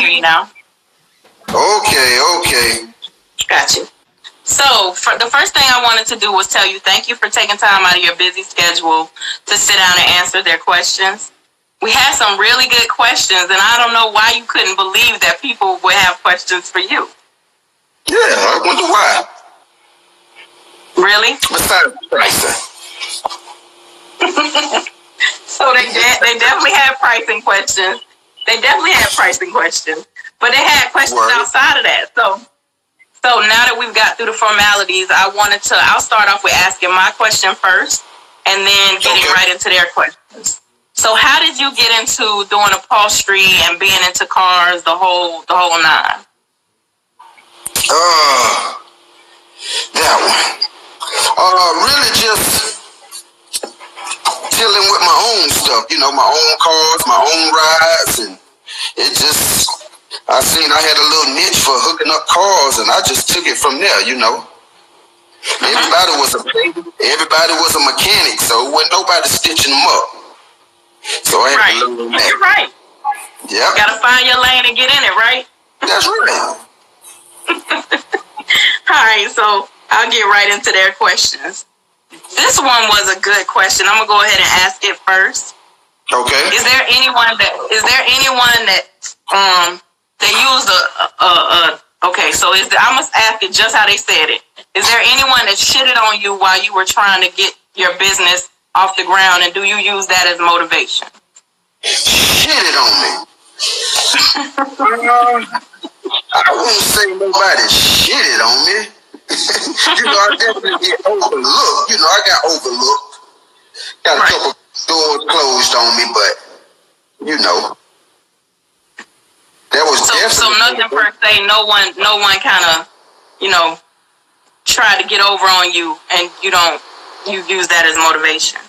hear you now. Okay. Got you. So, for the first thing I wanted to do was tell you thank you for taking time out of your busy schedule to sit down and answer their questions. We had some really good questions, and I don't know why you couldn't believe that people would have questions for you. Yeah, I wonder why. Really? Besides pricing. So they definitely had pricing questions. But they had questions outside of that. So now that we've got through the formalities, I'll start off with asking my question first and then getting right into their questions. So how did you get into doing upholstery and being into cars, the whole nine? That one. Really just dealing with my own stuff, my own cars, my own rides, and it just, I seen I had a little niche for hooking up cars, and I just took it from there, Everybody was a mechanic, so wasn't nobody stitching them up. So I had to learn that. You're right. Yeah. Gotta find your lane and get in it, right? That's right. All right, so I'll get right into their questions. This one was a good question. I'm gonna go ahead and ask it first. Okay. Is there anyone that they used okay, so I must ask it just how they said it. Is there anyone that shitted on you while you were trying to get your business off the ground, and do you use that as motivation? Shitted on me. I wouldn't say nobody shitted on me. I definitely get overlooked. I got overlooked. Got a couple doors closed on me, but that was definitely. So nothing per se. No one kind of tried to get over on you, and you use that as motivation.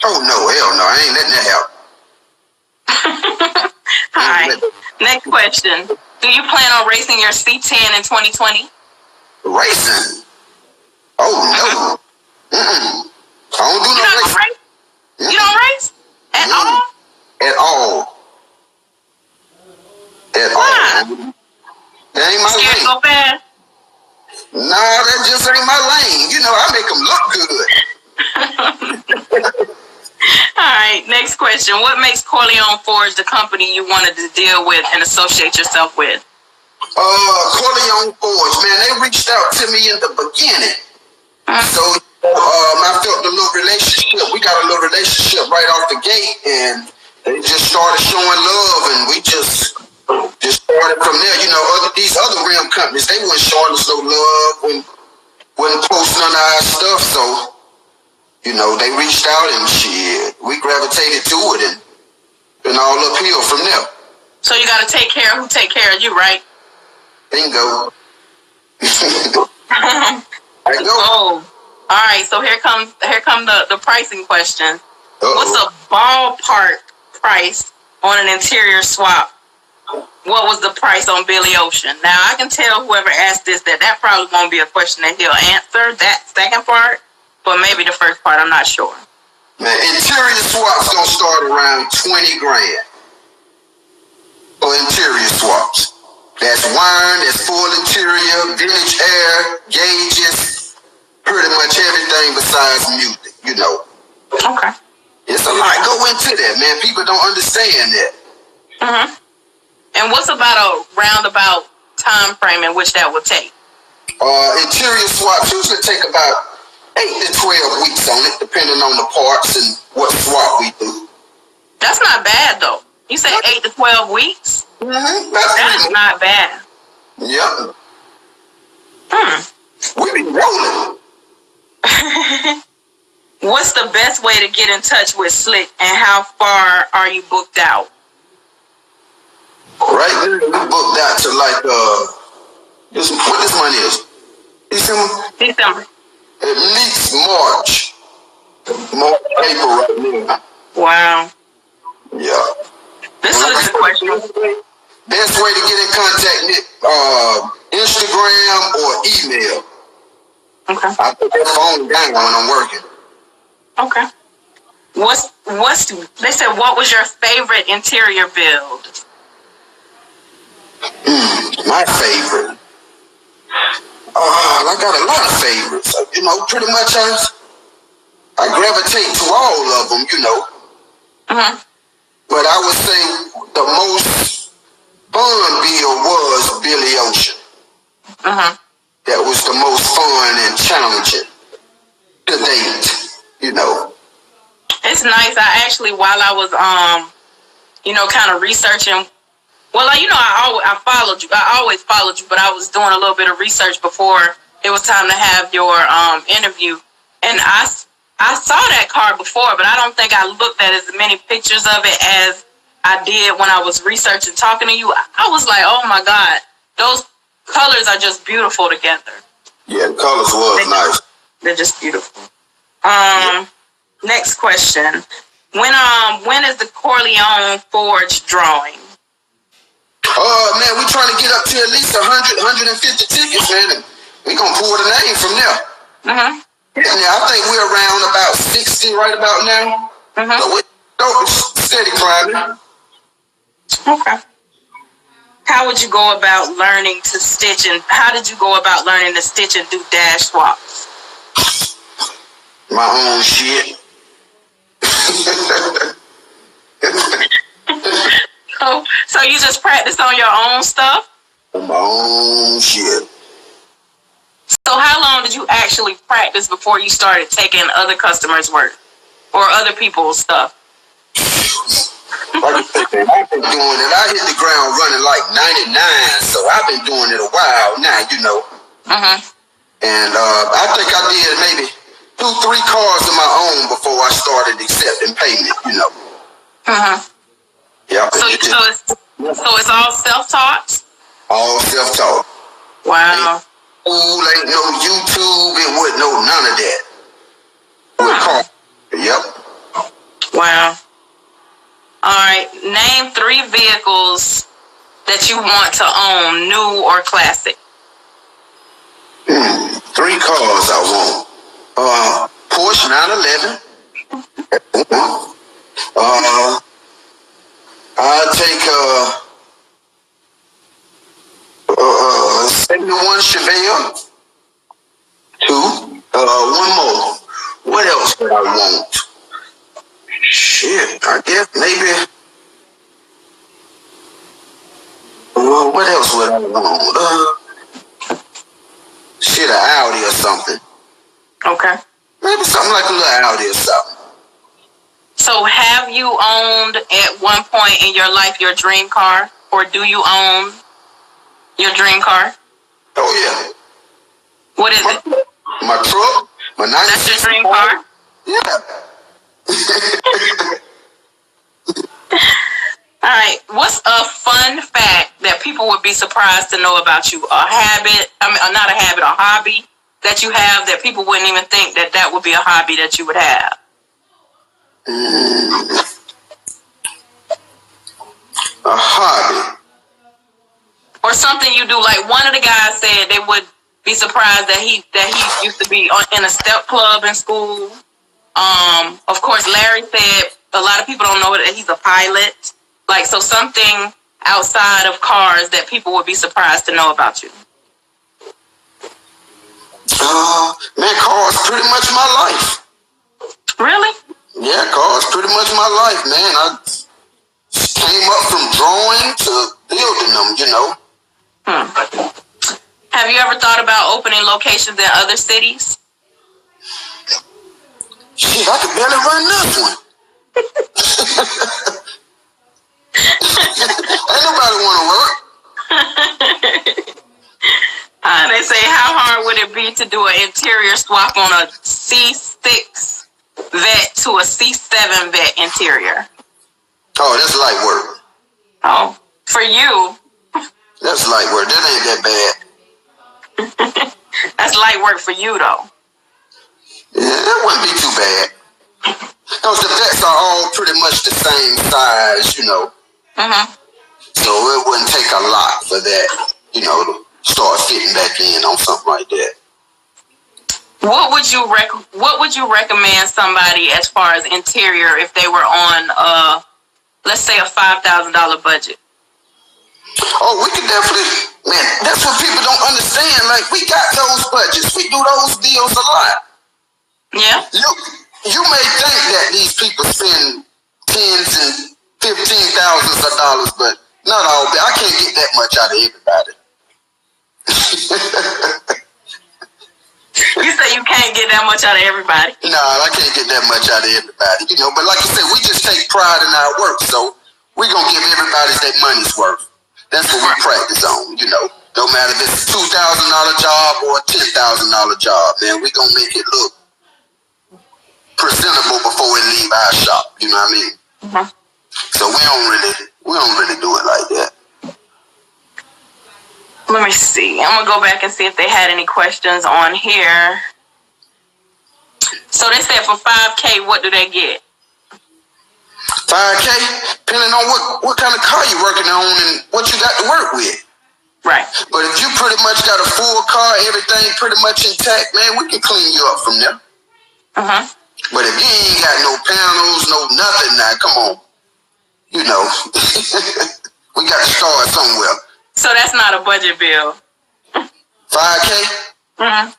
Oh no, hell no! I ain't letting that happen. All right. Next question. Do you plan on racing your C10 in 2020? Racing? Oh no. I don't do no racing. Race? You don't race? At all? At all. Why? That ain't my lane. So bad? Nah, that just ain't my lane. I make them look good. All right, next question. What makes Corleone Forge the company you wanted to deal with and associate yourself with? Corleone Forge, man, they reached out to me in the beginning. So I felt a little relationship. We got a little relationship right off the gate, and they just started showing love, and we just started from there. These other rim companies, they weren't showing us no love, wouldn't post none of our stuff, so they reached out and shit, we gravitated to it and been all uphill from there. So you got to take care of who take care of you, right? Bingo. I go. Oh, all right. So here comes the pricing question. Uh-oh. What's a ballpark price on an interior swap? What was the price on Billy Ocean? Now I can tell whoever asked this that probably won't be a question that he'll answer. That second part. But maybe the first part, I'm not sure. Man, interior swaps gonna start around $20,000 for interior swaps. That's wine, that's full interior, vintage air, gauges, pretty much everything besides music, Okay. It's a lot go into that, man. People don't understand that. Mm-hmm. And what's about a roundabout time frame in which that will take? Interior swaps usually take about 8 to 12 weeks on it, depending on the parts and what swap we do. That's not bad, though. You say 8 to 12 weeks? Mm-hmm. That's not bad. Yep. We be rolling. What's the best way to get in touch with Slick, and how far are you booked out? Right now, we booked out to what this month is? December. At least March, April right now. Wow. Yeah. This is a good question. Best way to get in contact with Instagram or email. Okay. I put that phone down when I'm working. Okay. They said, what was your favorite interior build? My favorite. I got a lot of favorites. You know, pretty much I gravitate to all of them, you know. But I would say the most fun bill was Billy Ocean. That was the most fun and challenging to date, you know. It's nice. I actually, while I was, you know, kind of researching. Well, you know, I followed you. I always followed you, but I was doing a little bit of research before it was time to have your interview. And I saw that car before, but I don't think I looked at as many pictures of it as I did when I was researching, talking to you. I was like, oh my God, those colors are just beautiful together. Yeah, the colors was nice. They're just beautiful. Next question. When is the Corleone Forge drawing? Man, we trying to get up to at least 100, 150 tickets, man. And we gonna pull the name from there. Yeah, I think we're around about 60 right about now. So we're steady climbing. Okay. How would you go about learning to stitch, and how did you go about learning to stitch and do dash swaps? My own shit. So you just practice on your own stuff? On my own shit. So how long did you actually practice before you started taking other customers' work or other people's stuff? Like I said, I've been doing it. I hit the ground running like 99, so I've been doing it a while now, you know. And I think I did maybe 2-3 cars of my own before I started accepting payment, you know. Yeah. So it's all self-taught? All self-taught. Wow. Ain't no YouTube, it wasn't none of that. Yep. Wow. All right. Name 3 vehicles that you want to own, new or classic. 3 cars I want. Porsche 911. I'll take 71 Chevelle. 2. One more. What else would I want? Shit, I guess maybe. What else would I want? Shit, an Audi or something. Okay. Maybe something like a little Audi or something. So have you owned at one point in your life your dream car? Or do you own your dream car? Oh, yeah. What is it? My truck. My 96. That's your dream car? Yeah. All right. What's a fun fact that people would be surprised to know about you? A habit, not a habit, a hobby that you have that people wouldn't even think that would be a hobby that you would have? A hobby. Or something you do. Like one of the guys said they would be surprised that he used to be in a step club in school. Of course, Larry said a lot of people don't know that he's a pilot. Like, so something outside of cars that people would be surprised to know about you. Man, cars pretty much my life. Really? Yeah, cars pretty much my life, man. I came up from drawing to building them, you know. Have you ever thought about opening locations in other cities? Shit, I could barely run this one. Ain't nobody want to work. They say, how hard would it be to do an interior swap on a C6 vet to a C7 vet interior? Oh, that's light work. Oh, for you. That's light work. That ain't that bad. That's light work for you, though. Yeah, that wouldn't be too bad. Because the vets are all pretty much the same size, you know. So it wouldn't take a lot for that, you know, to start fitting back in on something like that. What would you recommend somebody as far as interior if they were on let's say a $5,000 budget? Oh, we could definitely, Man, that's what people don't understand. Like, we got those budgets. We do those deals a lot. Yeah. You may think that these people spend tens and $15,000s, but not all. I can't get that much out of everybody. You say you can't get that much out of everybody. No, I can't get that much out of everybody. You know, but like you said, we just take pride in our work, so we're gonna give everybody their money's worth. That's what we practice on, you know. No matter if it's a $2,000 job or a $10,000 job, man, we gonna make it look presentable before we leave our shop. You know what I mean? Mm-hmm. So we don't really do it like that. Let me see. I'm gonna go back and see if they had any questions on here. So they said for 5K, what do they get? 5K, depending on what kind of car you're working on and what you got to work with. Right. But if you pretty much got a full car, everything pretty much intact, man, we can clean you up from there. Uh-huh. But if you ain't got no panels, no nothing, now come on. You know, we got to start somewhere. So that's not a budget bill. 5K? Mm-hmm.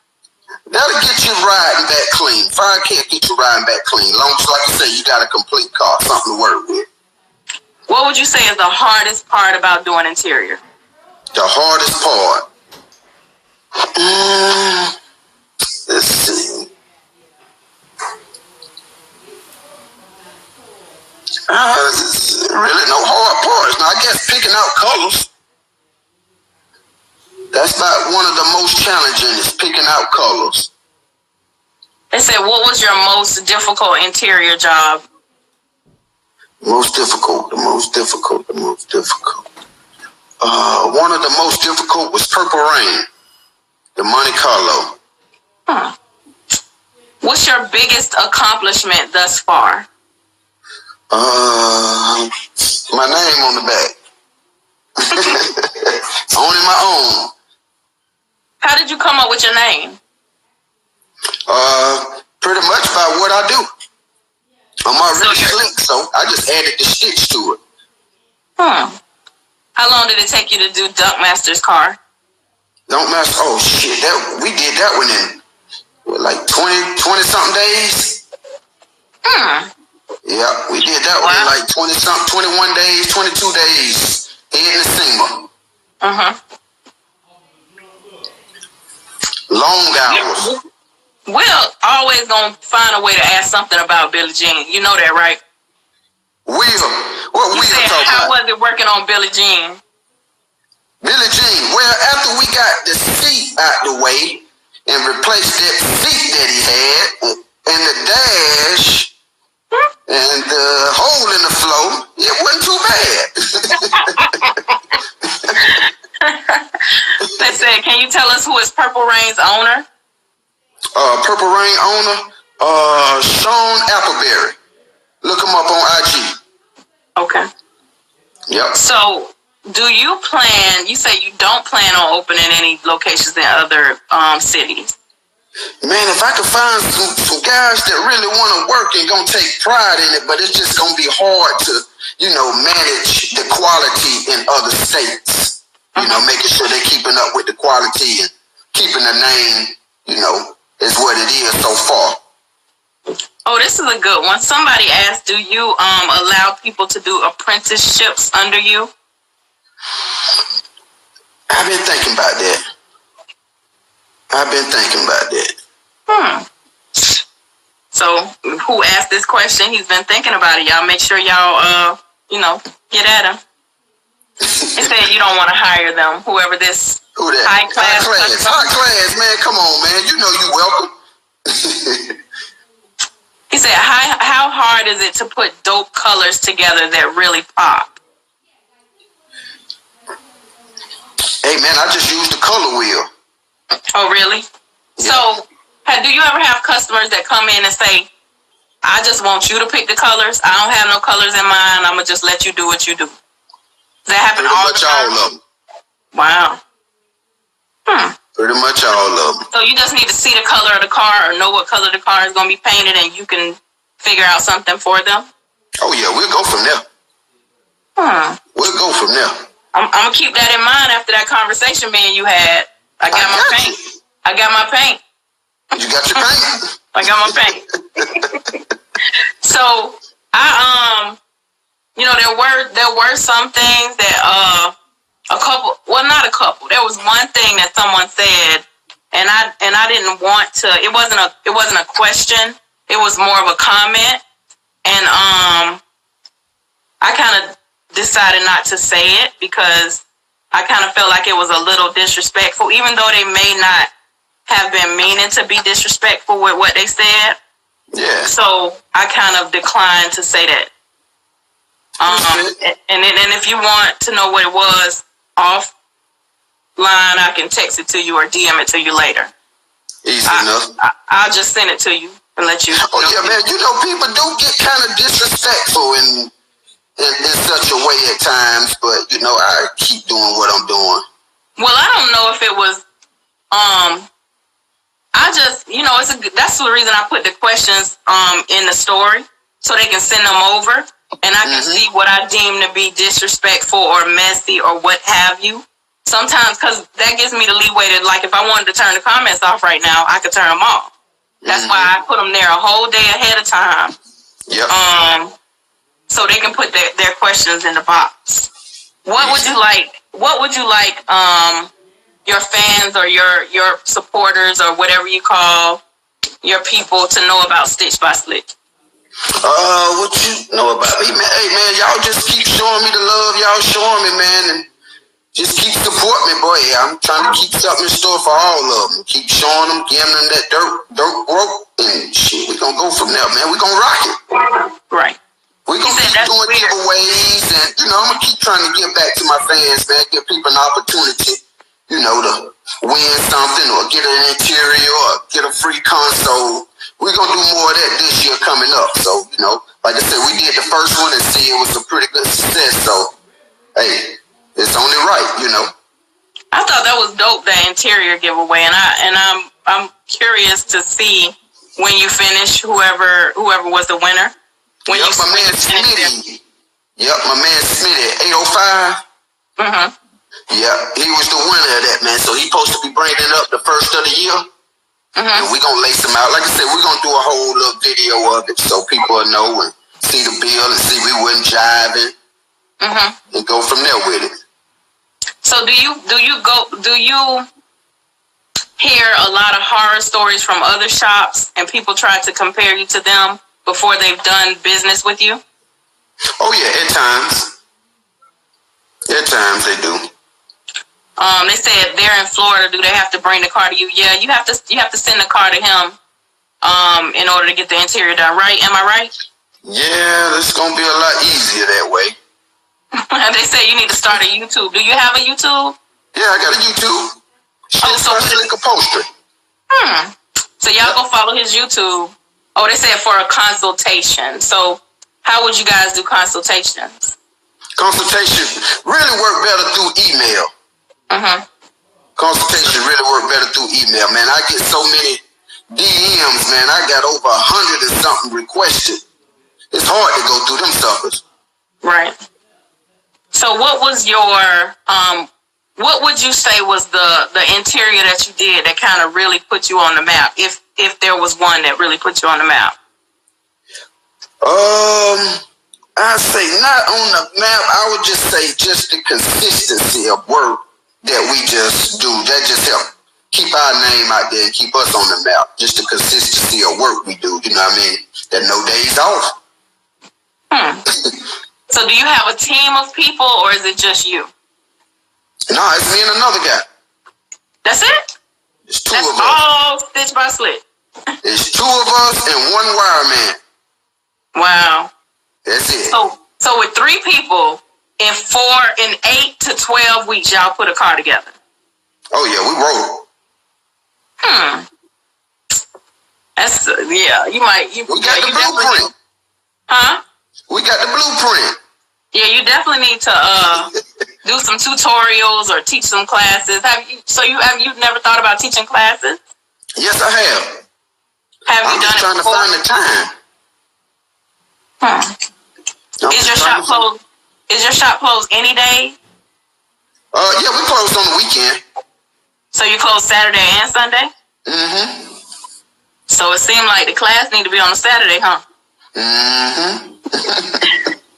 That'll get you riding back clean. 5K will get you riding back clean. Long as, like I say, you got a complete car, something to work with. What would you say is the hardest part about doing interior? The hardest part? Let's see. Really no hard parts. Now, I guess picking out colors. That's about one of the most challenging is picking out colors. They said, what was your most difficult interior job? The most difficult. One of the most difficult was Purple Rain, the Monte Carlo. Huh. What's your biggest accomplishment thus far? My name on the back. Owning my own. How did you come up with your name? Pretty much by what I do. I'm already slick, so I just added the stitch to it. How long did it take you to do Dunkmaster's car? Dunkmaster, oh shit, we did that one in like 20 something days. Yeah, we did that one in like 20 something, 21 days, 22 days. Head and SEMA. Long hours. We're always gonna find a way to ask something about Billie Jean. You know that, right? What we talking about? How was it working on Billie Jean? Billie Jean. Well, after we got the seat out the way and replaced that seat that he had and the dash and the hole in the floor, it wasn't too bad. They said, can you tell us who is Purple Rain's owner? Purple Rain owner, Sean Appleberry. Look him up on IG. Okay. Yep. So, do you plan, you say you don't plan on opening any locations in other cities? Man, if I could find some guys that really want to work and gonna take pride in it, but it's just gonna be hard to, manage the quality in other states. Making sure they're keeping up with the quality and keeping the name, is what it is so far. Oh, this is a good one. Somebody asked, do you allow people to do apprenticeships under you? I've been thinking about that. So, who asked this question? He's been thinking about it. Y'all make sure y'all, get at him. They said you don't want to hire them. Whoever this Who that? high class, man. Come on, man. You know you welcome. He said, how hard is it to put dope colors together that really pop? Hey, man, I just used the color wheel. Oh, really? Yeah. So, do you ever have customers that come in and say, I just want you to pick the colors. I don't have no colors in mind. I'm going to just let you do what you do. Does that happen all the time? All of them. Wow. Pretty much all of them. So you just need to see the color of the car or know what color the car is going to be painted and you can figure out something for them? Oh, yeah. We'll go from there. We'll go from there. I'm gonna keep that in mind after that conversation me and you had. I got my paint. I got my paint. You got your paint? I got my paint. So there were some things that not a couple. There was one thing that someone said, and I didn't want to. It wasn't a question. It was more of a comment, and I kind of decided not to say it because I kind of felt like it was a little disrespectful, even though they may not have been meaning to be disrespectful with what they said. Yeah. So I kind of declined to say that. And if you want to know what it was offline, I can text it to you or DM it to you later. Easy enough. I'll just send it to you and let you. Oh yeah, man. You know, people do get kind of disrespectful in such a way at times, but you know, I keep doing what I'm doing. Well, I don't know if it was. I just, that's the reason I put the questions in the story so they can send them over and I can see what I deem to be disrespectful or messy or what have you. Sometimes, because that gives me the leeway to, like, if I wanted to turn the comments off right now, I could turn them off. That's why I put them there a whole day ahead of time. Yep. So they can put their questions in the box. What would you like? What would you like? Your fans or your supporters or whatever you call your people to know about Stitch by Slick? What you know about me, man? Hey, man, y'all just keep showing me the love y'all showing me, man, and just keep supporting me, boy. I'm trying to keep something in store for all of them. Keep showing them, giving them that dirt rope, and shit, we gonna go from there, man. We gonna rock it. Right. We gonna keep doing giveaways, and I'm gonna keep trying to give back to my fans, man. Give people an opportunity, to win something or get an interior or get a free console. We're going to do more of that this year coming up. So, like I said, we did the first one and see it was a pretty good success. So, hey, it's only right, I thought that was dope, that interior giveaway. And I'm curious to see when you finish, whoever was the winner. My man Smitty. Yep, my man Smitty, 805. Mm-hmm. Yeah, he was the winner of that, man. So he's supposed to be bringing up the first of the year. And we're going to lace him out. Like I said, we're going to do a whole little video of it so people will know and see the bill and see we wasn't jiving. And go from there with it. So do you hear a lot of horror stories from other shops and people try to compare you to them before they've done business with you? Oh, yeah, at times. At times they do. They said they're in Florida. Do they have to bring the car to you? Yeah, you have to send the car to him in order to get the interior done, right? Am I right? Yeah, it's gonna be a lot easier that way. They say you need to start a YouTube. Do you have a YouTube? Yeah, I got a YouTube. Slick Upholstery. So y'all go follow his YouTube. Oh, they said for a consultation. So how would you guys do consultations? Consultation really work better through email. Consultation really work better through email, man. I get so many DMs, man. I got over 100 and something requested. It's hard to go through them suckers. Right. So what was your what would you say was the interior that you did that kind of really put you on the map, if there was one that really put you on the map? I say not on the map. I would just say just the consistency of work that we just do. That just help keep our name out there and keep us on the map. Just the consistency of work we do. You know what I mean? That no days off. So do you have a team of people or is it just you? No, it's me and another guy. That's it? It's two of us. All Stitch by Slick. It's two of us and one wire man. Wow. That's it. So with 3 people, in 8 to 12 weeks, y'all put a car together. Oh yeah, we roll. That's yeah. You got the blueprint. Huh? We got the blueprint. Yeah, you definitely need to do some tutorials or teach some classes. You've never thought about teaching classes? Yes, I have. Have you done it trying before? to find the time. Is your shop closed any day? Yeah, we closed on the weekend. So you close Saturday and Sunday? Mm-hmm. So it seemed like the class need to be on a Saturday, huh? Mm-hmm.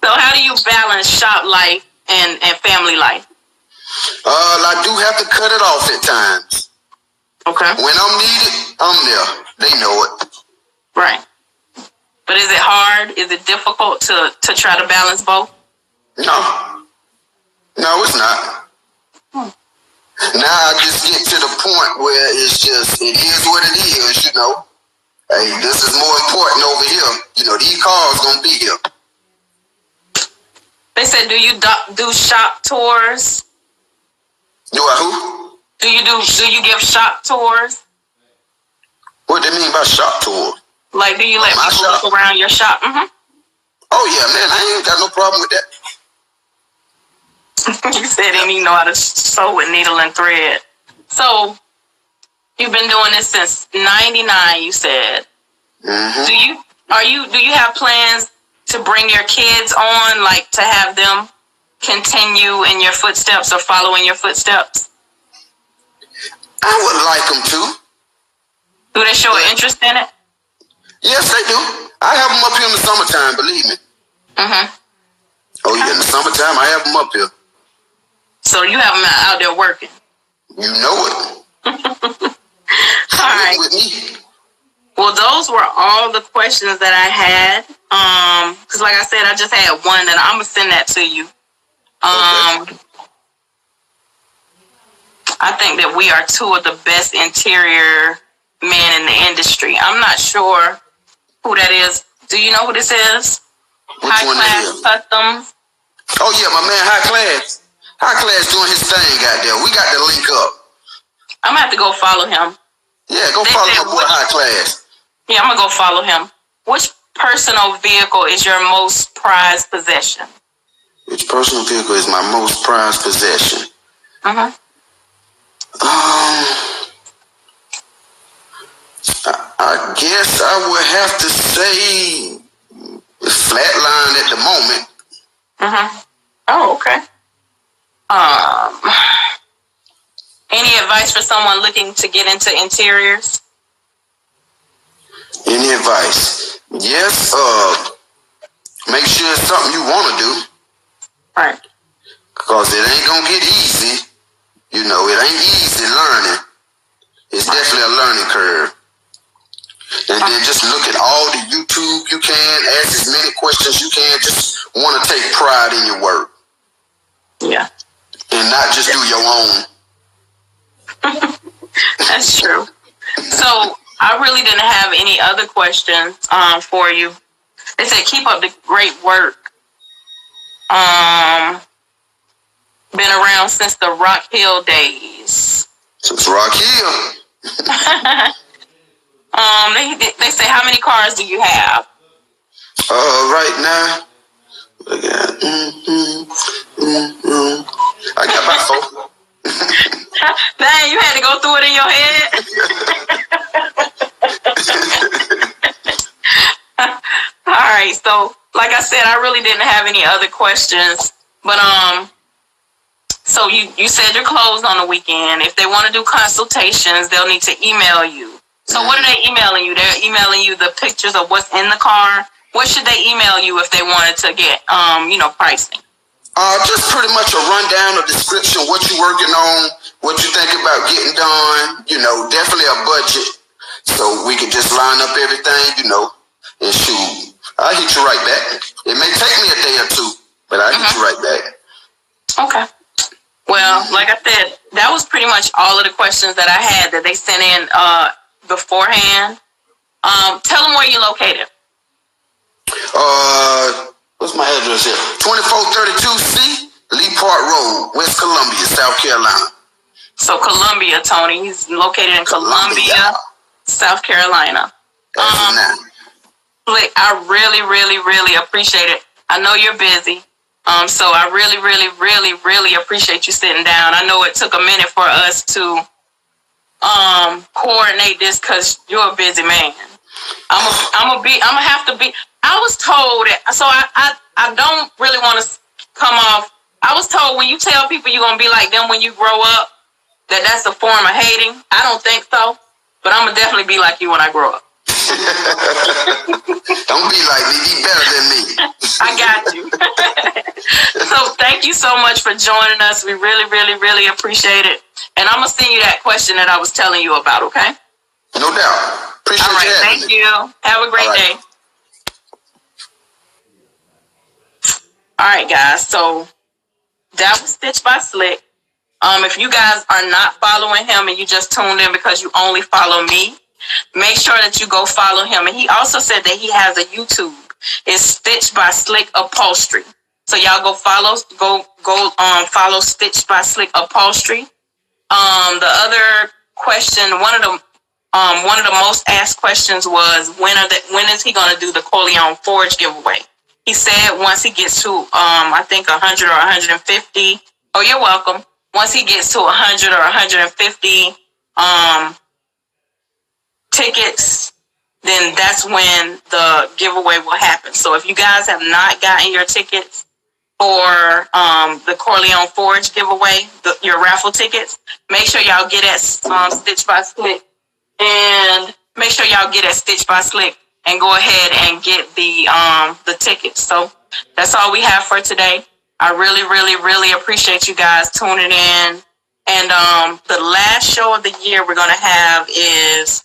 So how do you balance shop life and family life? I do have to cut it off at times. Okay. When I'm needed, I'm there. They know it. Right. But is it hard? Is it difficult to try to balance both? No, it's not. Now I just get to the point where it is what it is, you know. Hey, this is more important over here. You know, these cars gonna be here. They said, do you do shop tours? Do I who? Do you give shop tours? What do they mean by shop tour? Like, do you let people look around your shop? Mm-hmm. Oh yeah, man, I ain't got no problem with that. You said they need to know how to sew with needle and thread. So you've been doing this since '99. You said. Mm-hmm. Do you have plans to bring your kids on, like to have them continue in your footsteps or follow in your footsteps? I would like them to. Do they show an interest in it? Yes, they do. I have them up here in the summertime, believe me. Mm-hmm. Oh yeah, in the summertime I have them up here. So you have them out there working. You know it. All right. With me. Well, those were all the questions that I had. Because like I said, I just had one, and I'm gonna send that to you. Okay. I think that we are two of the best interior men in the industry. I'm not sure who that is. Do you know who this is? Which High one Class is? Customs. Oh yeah, my man High Class. High Class doing his thing out there. We got to link up. I'm gonna have to go follow him. Yeah, go follow my boy High Class. Yeah, I'm gonna go follow him. Which personal vehicle is your most prized possession? Which personal vehicle is my most prized possession? Uh-huh. I guess I would have to say Flatline at the moment. Uh-huh. Oh, okay. Any advice for someone looking to get into interiors? Any advice? Yes, make sure it's something you want to do. Right. Because it ain't gonna get easy. You know, it ain't easy learning. It's definitely a learning curve. And then just look at all the YouTube you can, ask as many questions you can. Just want to take pride in your work. Yeah. And not just do your own. That's true. So I really didn't have any other questions for you. They said keep up the great work. Been around since the Rock Hill days. Since Rock Hill. They say, how many cars do you have? Right now, I got about 4. Dang, you had to go through it in your head. All right, so like I said, I really didn't have any other questions, but so you said you're closed on the weekend. If they want to do consultations, they'll need to email you. So what are they emailing you? They're emailing you the pictures of what's in the car. What should they email you if they wanted to get pricing? Just pretty much a rundown, a description, what you're working on, what you think about getting done, definitely a budget. So we can just line up everything, and shoot. I'll hit you right back. It may take me a day or two, but I'll hit you right back. Okay. Well, like I said, that was pretty much all of the questions that I had that they sent in beforehand. Tell them where you're located. What's my address here? 2432C Lee Park Road, West Columbia, South Carolina. So Columbia, Tony. He's located in Columbia, South Carolina. I really, really, really appreciate it. I know you're busy. So I really, really, really, really appreciate you sitting down. I know it took a minute for us to coordinate this because you're a busy man. I'm gonna have to be. I was told that, so I don't really want to come off. I was told when you tell people you're gonna be like them when you grow up, that's a form of hating. I don't think so, but I'm gonna definitely be like you when I grow up. Don't be like me. Be better than me. I got you. So thank you so much for joining us. We really, really, really appreciate it. And I'm gonna send you that question that I was telling you about. Okay? No doubt. Appreciate All right. you. Thank you. Have a great day. All right, guys. So that was Stitch by Slick. If you guys are not following him and you just tuned in because you only follow me, make sure that you go follow him. And he also said that he has a YouTube. It's Stitch by Slick Upholstery. So y'all go follow Stitch by Slick Upholstery. The other question, one of the most asked questions was when is he gonna do the Corleone Forge giveaway? He said once he gets to I think 100 or 150. Oh, you're welcome. Once he gets to 100 or 150 tickets, then that's when the giveaway will happen. So if you guys have not gotten your tickets for the Corleone Forge giveaway, your raffle tickets, make sure y'all get at Stitch by Slick, and make sure y'all get at Stitch by Slick and go ahead and get the tickets. So that's all we have for today. I really, really, really appreciate you guys tuning in. And the last show of the year we're gonna have is